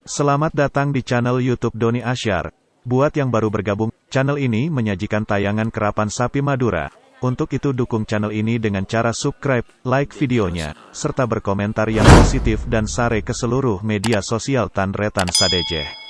Selamat datang di channel YouTube Doni Asyar. Buat yang baru bergabung, channel ini menyajikan tayangan kerapan sapi Madura. Untuk itu dukung channel ini dengan cara subscribe, like videonya, serta berkomentar yang positif dan share ke seluruh media sosial Tanretan Sadejeh.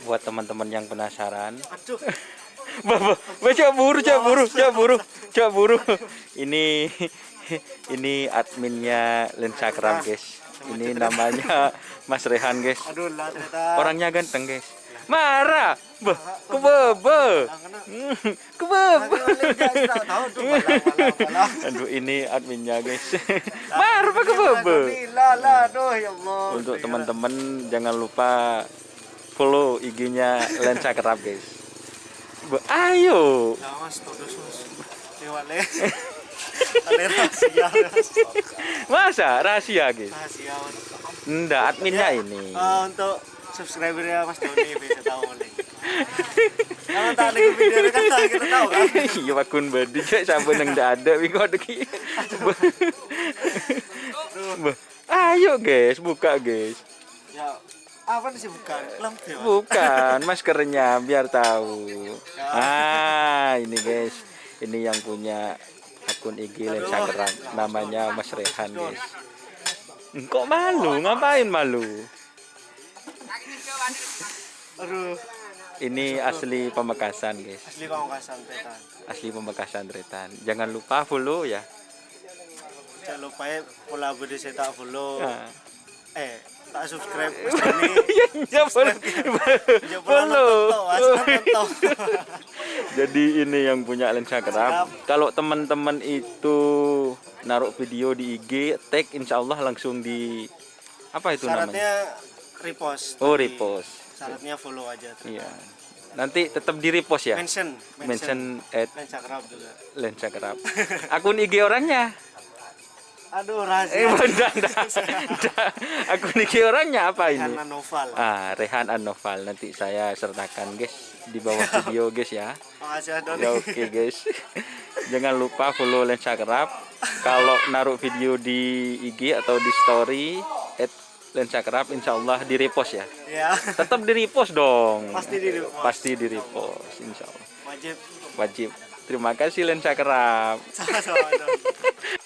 Buat teman-teman yang penasaran, coba buru. Ini adminnya Lensa Keram, guys. Ini namanya Mas Rehan, guys. Orangnya ganteng, guys. Marah, kebebe. Aduh, ini adminnya, guys. Marah, kebebe. Untuk teman-teman jangan lupa follow IG-nya Lensa Kerap, guys. Ayo. Ya mas, terus mas. Lewat le. Ada rahasia, mas. Masa rahasia guys? Rahasia mas. Enggak, adminnya Ya, ini. untuk subscribernya Mas Doni bisa tahu nih. Kalau tak ada video kan kita tahu kan. Iya akun badi cek sampai nang ndak ada wingi kok iki. Ayo guys, buka guys. Ya, apa sih bukan? Lampu. Bukan, maskernya biar tahu. Ah, ini guys. Ini yang punya akun IG Lensa Keram, namanya Mas Rehan guys. Kok malu? Ngapain malu? Aduh, Ini asli Pamekasan guys. asli Pamekasan Tretan. Asli Pamekasan Tretan. Jangan lupa follow ya. Jangan lupa ya kolaborasi saya tak follow. Nah. Tak subscribe Mas Doni. Ya follow. Ya follow. Jadi ini yang punya Lensa Keram. Kalau teman-teman itu naruh video di IG, tag insya Allah langsung di apa itu namanya? Syaratnya repost. Oh Tapi repost. Syaratnya follow aja. Iya. Nanti tetap di repost ya. Mention at Lensa Keram juga. Lensa Keram. Akun IG orangnya. Aduh, rahasia. Enggak. Akun IG orangnya apa ini? Rehan Noval. Rehan Anoval. Nanti saya sertakan guys di bawah video guys ya. Makasih Doni. Ya oke guys. Jangan lupa follow Lensa Keram. Kalau naruh video di IG atau di story Lensa Keram insya Allah di repost ya. Ya, Tetap di repost dong. pasti di repost. Pasti di repost insya Allah. Wajib. Wajib. Terima kasih Lensa Keram. Sama-sama Doni.